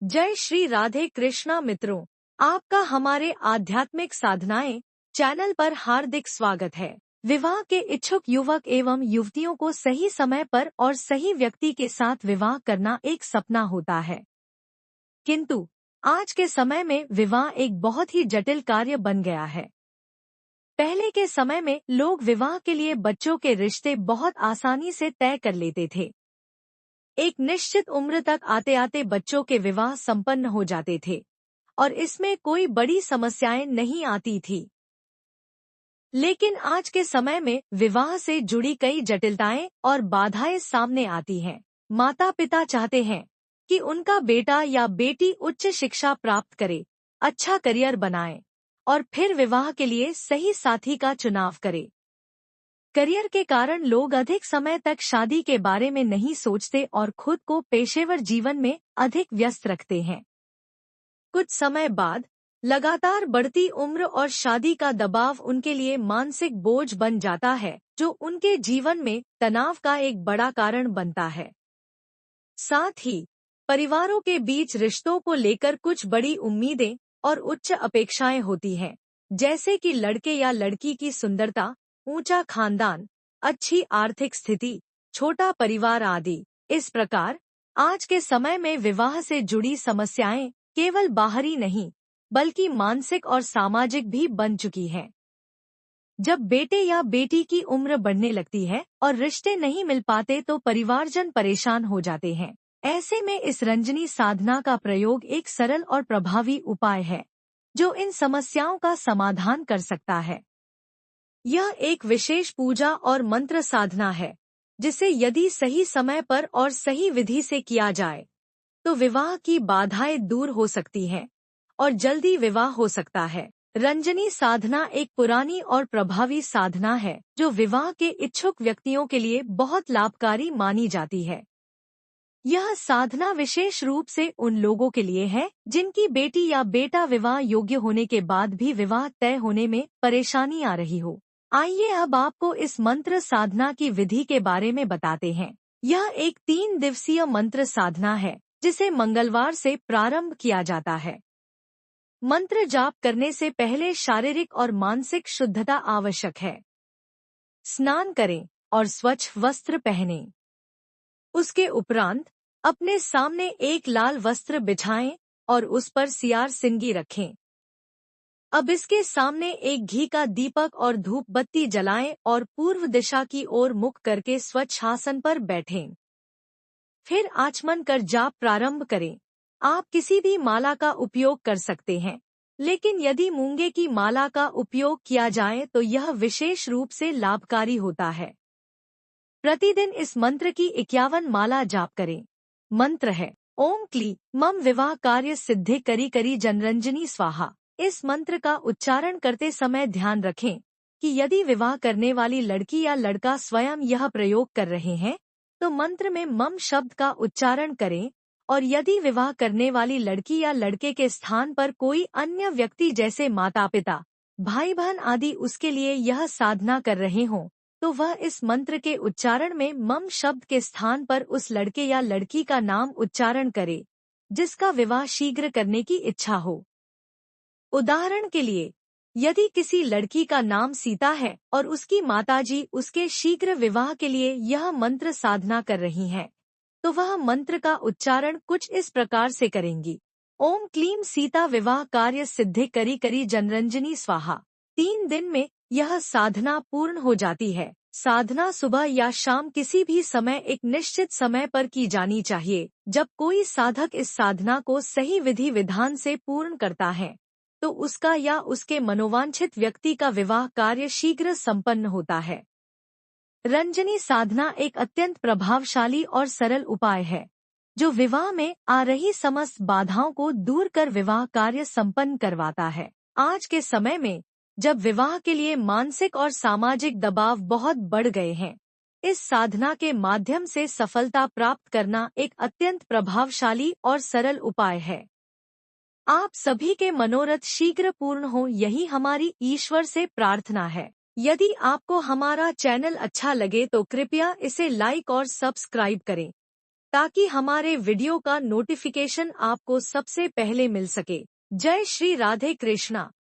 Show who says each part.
Speaker 1: जय श्री राधे कृष्णा मित्रों, आपका हमारे आध्यात्मिक साधनाएं चैनल पर हार्दिक स्वागत है। विवाह के इच्छुक युवक एवं युवतियों को सही समय पर और सही व्यक्ति के साथ विवाह करना एक सपना होता है, किंतु आज के समय में विवाह एक बहुत ही जटिल कार्य बन गया है। पहले के समय में लोग विवाह के लिए बच्चों के रिश्ते बहुत आसानी से तय कर लेते थे। एक निश्चित उम्र तक आते आते बच्चों के विवाह संपन्न हो जाते थे और इसमें कोई बड़ी समस्याएं नहीं आती थी। लेकिन आज के समय में विवाह से जुड़ी कई जटिलताएं और बाधाएं सामने आती हैं। माता पिता चाहते हैं कि उनका बेटा या बेटी उच्च शिक्षा प्राप्त करे, अच्छा करियर बनाए और फिर विवाह के लिए सही साथी का चुनाव करे। करियर के कारण लोग अधिक समय तक शादी के बारे में नहीं सोचते और खुद को पेशेवर जीवन में अधिक व्यस्त रखते हैं। कुछ समय बाद लगातार बढ़ती उम्र और शादी का दबाव उनके लिए मानसिक बोझ बन जाता है, जो उनके जीवन में तनाव का एक बड़ा कारण बनता है। साथ ही परिवारों के बीच रिश्तों को लेकर कुछ बड़ी उम्मीदें और उच्च अपेक्षाएं होती हैं, जैसे कि लड़के या लड़की की सुंदरता, ऊंचा खानदान, अच्छी आर्थिक स्थिति, छोटा परिवार आदि। इस प्रकार आज के समय में विवाह से जुड़ी समस्याएं केवल बाहरी नहीं बल्कि मानसिक और सामाजिक भी बन चुकी हैं। जब बेटे या बेटी की उम्र बढ़ने लगती है और रिश्ते नहीं मिल पाते तो परिवारजन परेशान हो जाते हैं। ऐसे में इस रंजनी साधना का प्रयोग एक सरल और प्रभावी उपाय है, जो इन समस्याओं का समाधान कर सकता है। यह एक विशेष पूजा और मंत्र साधना है, जिसे यदि सही समय पर और सही विधि से किया जाए तो विवाह की बाधाएं दूर हो सकती हैं और जल्दी विवाह हो सकता है। रंजनी साधना एक पुरानी और प्रभावी साधना है जो विवाह के इच्छुक व्यक्तियों के लिए बहुत लाभकारी मानी जाती है। यह साधना विशेष रूप से उन लोगों के लिए है जिनकी बेटी या बेटा विवाह योग्य होने के बाद भी विवाह तय होने में परेशानी आ रही हो। आइए अब आपको इस मंत्र साधना की विधि के बारे में बताते हैं। यह एक 3 दिवसीय मंत्र साधना है जिसे मंगलवार से प्रारंभ किया जाता है। मंत्र जाप करने से पहले शारीरिक और मानसिक शुद्धता आवश्यक है। स्नान करें और स्वच्छ वस्त्र पहनें। उसके उपरांत अपने सामने एक लाल वस्त्र बिछाएं और उस पर सियार सिंगी रखें। अब इसके सामने एक घी का दीपक और धूप बत्ती जलाएं और पूर्व दिशा की ओर मुख करके स्वच्छ आसन पर बैठें। फिर आचमन कर जाप प्रारंभ करें। आप किसी भी माला का उपयोग कर सकते हैं, लेकिन यदि मूंगे की माला का उपयोग किया जाए तो यह विशेष रूप से लाभकारी होता है। प्रतिदिन इस मंत्र की 51 माला जाप करें। मंत्र है ओम क्ली मम विवाह कार्य सिद्धि करी करी जनरंजनी स्वाहा। इस मंत्र का उच्चारण करते समय ध्यान रखें कि यदि विवाह करने वाली लड़की या लड़का स्वयं यह प्रयोग कर रहे हैं तो मंत्र में मम शब्द का उच्चारण करें, और यदि विवाह करने वाली लड़की या लड़के के स्थान पर कोई अन्य व्यक्ति जैसे माता पिता, भाई बहन आदि उसके लिए यह साधना कर रहे हों तो वह इस मंत्र के उच्चारण में मम शब्द के स्थान पर उस लड़के या लड़की का नाम उच्चारण करे जिसका विवाह शीघ्र करने की इच्छा हो। उदाहरण के लिए, यदि किसी लड़की का नाम सीता है और उसकी माताजी उसके शीघ्र विवाह के लिए यह मंत्र साधना कर रही हैं, तो वह मंत्र का उच्चारण कुछ इस प्रकार से करेंगी। ओम क्लीम सीता विवाह कार्य सिद्धि करी करी जनरंजनी स्वाहा। 3 दिन में यह साधना पूर्ण हो जाती है। साधना सुबह या शाम किसी भी समय एक निश्चित समय पर की जानी चाहिए। जब कोई साधक इस साधना को सही विधि विधान से पूर्ण करता है तो उसका या उसके मनोवांछित व्यक्ति का विवाह कार्य शीघ्र संपन्न होता है। रंजनी साधना एक अत्यंत प्रभावशाली और सरल उपाय है जो विवाह में आ रही समस्त बाधाओं को दूर कर विवाह कार्य संपन्न करवाता है। आज के समय में जब विवाह के लिए मानसिक और सामाजिक दबाव बहुत बढ़ गए हैं, इस साधना के माध्यम से सफलता प्राप्त करना एक अत्यंत प्रभावशाली और सरल उपाय है। आप सभी के मनोरथ शीघ्र पूर्ण हो, यही हमारी ईश्वर से प्रार्थना है। यदि आपको हमारा चैनल अच्छा लगे तो कृपया इसे लाइक और सब्सक्राइब करें ताकि हमारे वीडियो का नोटिफिकेशन आपको सबसे पहले मिल सके। जय श्री राधे कृष्णा।